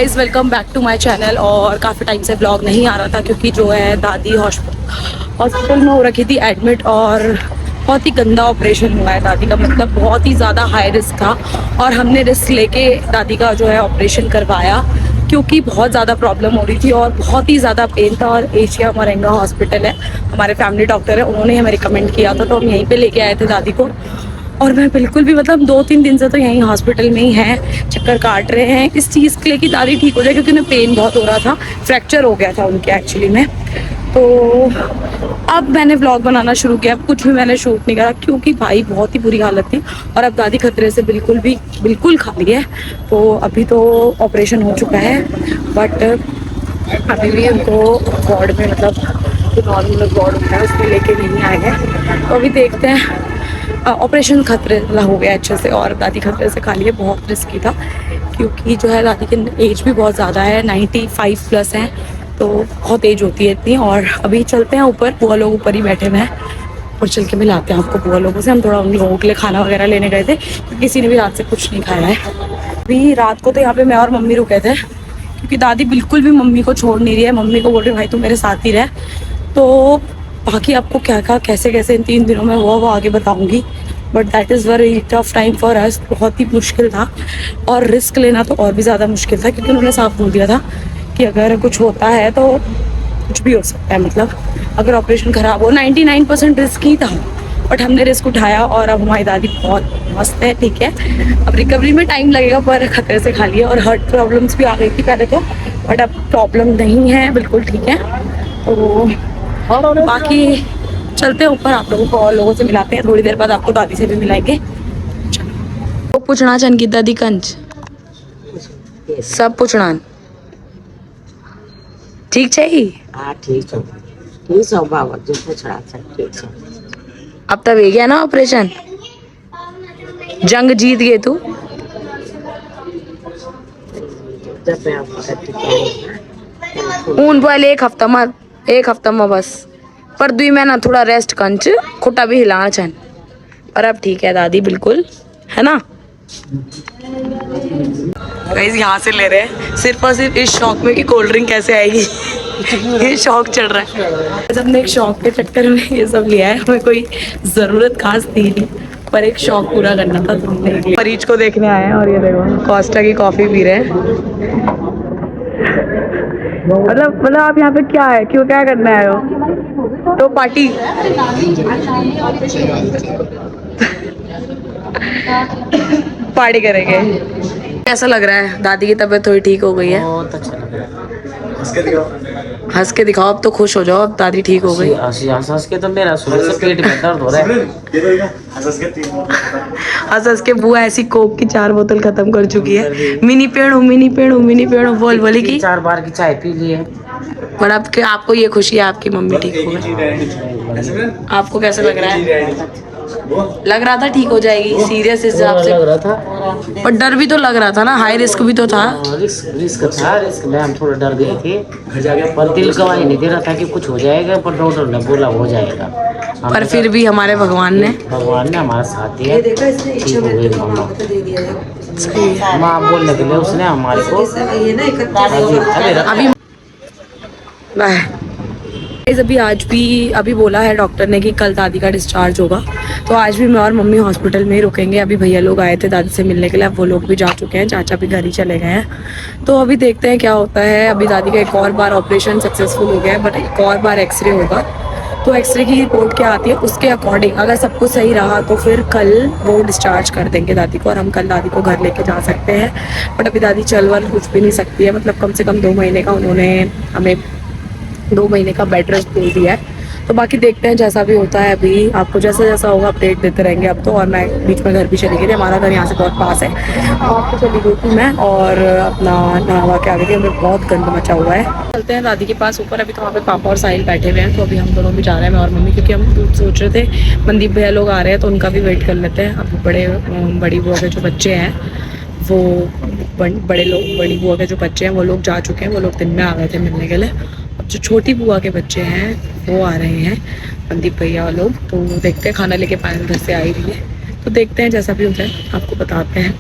Guys welcome back to my channel. और काफ़ी time से ब्लॉग नहीं आ रहा था क्योंकि जो है दादी हॉस्पिटल में हो रखी थी एडमिट और बहुत ही गंदा ऑपरेशन हुआ है दादी का, मतलब बहुत ही ज़्यादा हाई रिस्क था और हमने रिस्क लेके दादी का जो है ऑपरेशन करवाया क्योंकि बहुत ज़्यादा प्रॉब्लम हो रही थी और बहुत ही ज़्यादा पेन था। और एशिया मोरेंगा हॉस्पिटल है, हमारे फैमिली डॉक्टर है, उन्होंने हमें रिकमेंड किया था तो हम यहीं पे लेके आए थे दादी को। और मैं बिल्कुल भी मतलब 2-3 दिन से तो यहीं हॉस्पिटल में ही हैं, चक्कर काट रहे हैं इस चीज़ के लिए कि दादी ठीक हो जाए क्योंकि उन्हें पेन बहुत हो रहा था, फ्रैक्चर हो गया था उनके एक्चुअली में। तो अब मैंने व्लॉग बनाना शुरू किया, अब कुछ भी मैंने शूट नहीं करा क्योंकि भाई बहुत ही बुरी हालत थी और अब दादी खतरे से बिल्कुल खाली है। तो अभी तो ऑपरेशन हो चुका है बट अभी भी उनको वार्ड में मतलब जो नॉर्मल वार्ड होता है उसमें लेके नहीं आए हैं। तो अभी देखते हैं। ऑपरेशन खतरे वाला हो गया अच्छे से और दादी खतरे से खाली है, बहुत रिस्की था क्योंकि जो है दादी की एज भी बहुत ज़्यादा है, 95 प्लस है, तो बहुत एज होती है इतनी। और अभी चलते हैं ऊपर, बुआ लोग ऊपर ही बैठे हुए हैं और चल के मिलाते हैं आपको बुआ लोगों से। हम थोड़ा उन लोगों के लिए खाना वगैरह लेने गए थे क्योंकि किसी ने भी रात से कुछ नहीं खाया है। अभी रात को तो यहाँ पे मैं और मम्मी रुके थे क्योंकि दादी बिल्कुल भी मम्मी को छोड़ नहीं रही है, मम्मी को बोल रही भाई तू मेरे साथ ही रह। तो बाकी आपको क्या क्या कैसे कैसे इन 3 दिनों में वो आगे बताऊंगी, but that is very tough time for us. बहुत ही मुश्किल था और रिस्क लेना तो और भी ज़्यादा मुश्किल था क्योंकि उन्होंने साफ बोल दिया था कि अगर कुछ होता है तो कुछ भी हो सकता है, मतलब अगर ऑपरेशन ख़राब हो 99% रिस्क ही था बट हमने रिस्क उठाया और अब हमारी दादी बहुत मस्त है, ठीक है। अब रिकवरी में टाइम लगेगा पर खतरे से खाली है और हार्ट प्रॉब्लम्स भी आ गई थी पहले तो, बट अब प्रॉब्लम नहीं है, बिल्कुल ठीक है। तो बाकी चलते हैं ऊपर, आप लोगों को और लोगों से मिलाते हैं, थोड़ी देर बाद आपको दादी से भी मिलाएंगे। चलो पूछना चन की दादी कंज सब पूछना ठीक चाहिए। हाँ ठीक है बाबा जो पूछना ठीक है। अब तब हो गया ना ऑपरेशन, जंग जीत गए तू। ऊन बोल एक हफ्ता में बस पर 2 महीना थोड़ा रेस्ट कंच खुटा भी हिलाना चन, पर अब ठीक है दादी बिल्कुल, है ना। गाइस यहाँ से ले रहे हैं सिर्फ और सिर्फ इस शौक में कि कोल्ड ड्रिंक कैसे आएगी ये शौक चल रहा है। सबने एक शौक के चक्कर में ये सब लिया है, हमें कोई जरूरत खास थी नहीं पर एक शौक पूरा करना था तो हमने मरीज को देखने आए हैं। और ये देखो कोस्टा की कॉफी पी रहे हैं। मतलब आप यहाँ पे क्या है, क्यों क्या करना है वो तो पार्टी पार्टी करेंगे। कैसा लग रहा है, दादी की तबीयत थोड़ी ठीक हो गई है? बहुत अच्छा लग रहा है। हंस के दिखाओ, अब तो खुश हो जाओ, अब दादी ठीक हो गई। हंस के तो मेरा सुबह से पेट में दर्द हो रहा है। हंस के बुआ ऐसी कोक की 4 बोतल खत्म कर चुकी है। मिनी पेड़ू बोल बोली की 4 बार की चाय पी ली है। पर अब आपको ये खुशी है आपकी मम्मी ठीक हो गई, आपको कैसा लग रहा है? लग रहा था ठीक हो जाएगी सीरियस हिसाब से लग रहा था, पर डर भी तो लग रहा था ना, हाई रिस्क भी तो था। रिस्क में हम थोड़ा डर गए थे पर दिल गवाही नहीं दे रहा था कि कुछ हो जाएगा, पर डॉक्टर ने बोला हो जाएगा। पर फिर भी हमारे भगवान ने हमारा साथ दिया, ठीक हो गई मम्मा। सही है। माँ बोलने के लिए उसने हमारे को अभी अभी बोला है डॉक्टर ने कि कल दादी का डिस्चार्ज होगा, तो आज भी मैं और मम्मी हॉस्पिटल में ही रुकेंगे। अभी भैया लोग आए थे दादी से मिलने के लिए, अब वो लोग भी जा चुके हैं, चाचा भी घर ही चले गए हैं। तो अभी देखते हैं क्या होता है। अभी दादी का एक और बार ऑपरेशन सक्सेसफुल हो गया है बट एक और बार एक्सरे होगा, तो एक्सरे की रिपोर्ट क्या आती है उसके अकॉर्डिंग अगर सब कुछ सही रहा तो फिर कल वो डिस्चार्ज कर देंगे दादी को और हम कल दादी को घर लेके जा सकते हैं। बट अभी दादी चल वल कुछ भी नहीं सकती है, मतलब कम से कम 2 महीने का उन्होंने हमें 2 महीने का बेड रेस्ट बोल दिया है। तो बाकी देखते हैं जैसा भी होता है, अभी आपको जैसा जैसा होगा अपडेट देते रहेंगे अब तो। और मैं बीच में घर भी चली गई थी, हमारा घर यहाँ से बहुत पास है, वहाँ पे चली गई थी मैं और अपना नहावा के आ गई थी। हमें बहुत गंद मचा हुआ है। चलते हैं दादी के पास ऊपर, अभी तो वहाँ पे पापा और साहिल बैठे हुए हैं, तो अभी हम दोनों भी जा रहे हैं, मैं और मम्मी, क्योंकि हम सोच रहे थे मनदीप भैया लोग आ रहे हैं तो उनका भी वेट कर लेते हैं। अब बड़ी बुआ के जो बच्चे हैं वो बड़ी बुआ के जो बच्चे हैं वो लोग जा चुके हैं, वो लोग दिन में आ गए थे मिलने के लिए। अब जो छोटी बुआ के बच्चे हैं वो आ रहे हैं, मनदीप भैया लोग, तो देखते हैं। खाना लेके पायल घर से आई रही है, तो देखते हैं जैसा भी होता है आपको बताते हैं।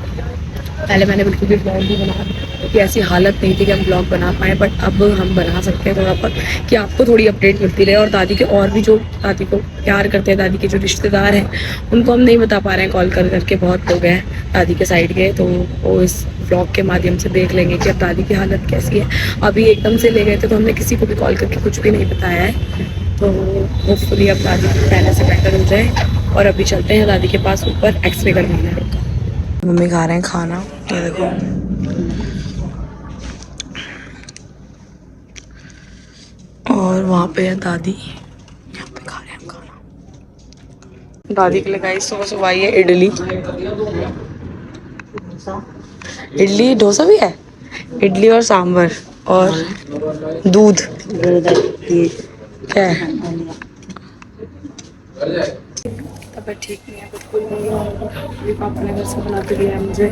पहले मैंने बिल्कुल भी ब्लॉग नहीं बनाया क्योंकि ऐसी हालत नहीं थी कि हम ब्लॉग बना पाए, बट अब हम बना सकते हैं थोड़ा बहुत कि आपको थोड़ी अपडेट मिलती रहे। और दादी के और भी जो दादी को प्यार करते हैं, दादी के जो रिश्तेदार हैं, उनको हम नहीं बता पा रहे हैं कॉल कर करके, बहुत लोग हैं दादी के साइड के, तो वो इस ब्लॉग के माध्यम से देख लेंगे कि अब दादी की हालत कैसी है। अभी एकदम से ले गए थे तो हमने किसी को भी कॉल करके कुछ भी नहीं बताया है, तो होपफुली अब दादी पहले से बेटर हो जाए। और अभी चलते हैं दादी के पास ऊपर एक्सरे करवाने। मम्मी खा रहे हैं खाना, ये देखो। और वहाँ पे है दादी, यहाँ पे खा रहे हैं हम खाना। दादी के लिए गाइस सुबह सुबह आई है इडली डोसा भी है, इडली और सांभर और दूध। क्या है? तबीयत ठीक नहीं है, बिल्कुल नहीं है। मेरे पापा ने घर से बना के दिया है मुझे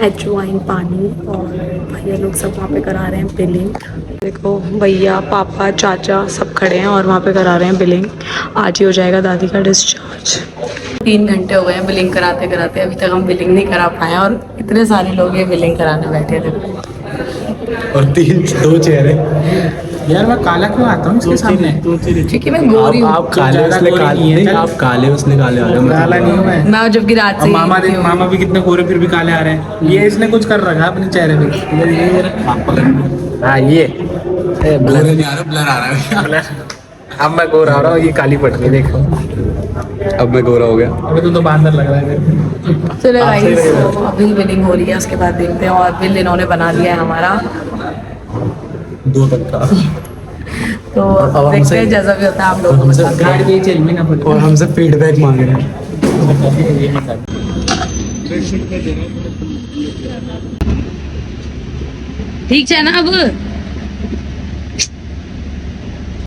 अजवाइन पानी, और भैया लोग सब वहाँ पे करा रहे हैं बिलिंग। देखो भैया पापा चाचा सब खड़े हैं और वहाँ पे करा रहे हैं बिलिंग। आज ही हो जाएगा दादी का डिस्चार्ज। 3 घंटे हो गए हैं बिलिंग कराते कराते, अभी तक हम बिलिंग नहीं करा पाए, और इतने सारे लोग ये बिलिंग कराने बैठे थे। और 2 चेहरे। यार मैं काला क्यों आता हूँ इसके सामने? क्योंकि मैं गोरी हूँ। आप काले उसने काले नहीं, आप काले उसने काले आ रहे हो। काला नहीं हूँ मैं जबकि रात से मामा देख, मामा भी कितने गोरे फिर भी काले आ रहे हैं। ये इसने कुछ कर रखा अपने चेहरे पे। हाँ ये ब्लर नहीं आ रहा, ब्लर आ रहा है। अब मैं गोरा हो रहा हूँ, ये काली पड़ रही है देखो। अब मैं गोरा हो गया। अभी तो बांदर लग रहा है। चलो गाइस, अभी बिलिंग हो रही है, उसके बाद देखते हैं। और बिल इन्होंने बना दिया है हमारा 2 तक का। तो देखते हैं जैसा भी होता है आप लोगों को बताते हैं। और हमसे फीडबैक मांग रहे हैं। ठीक है ना अब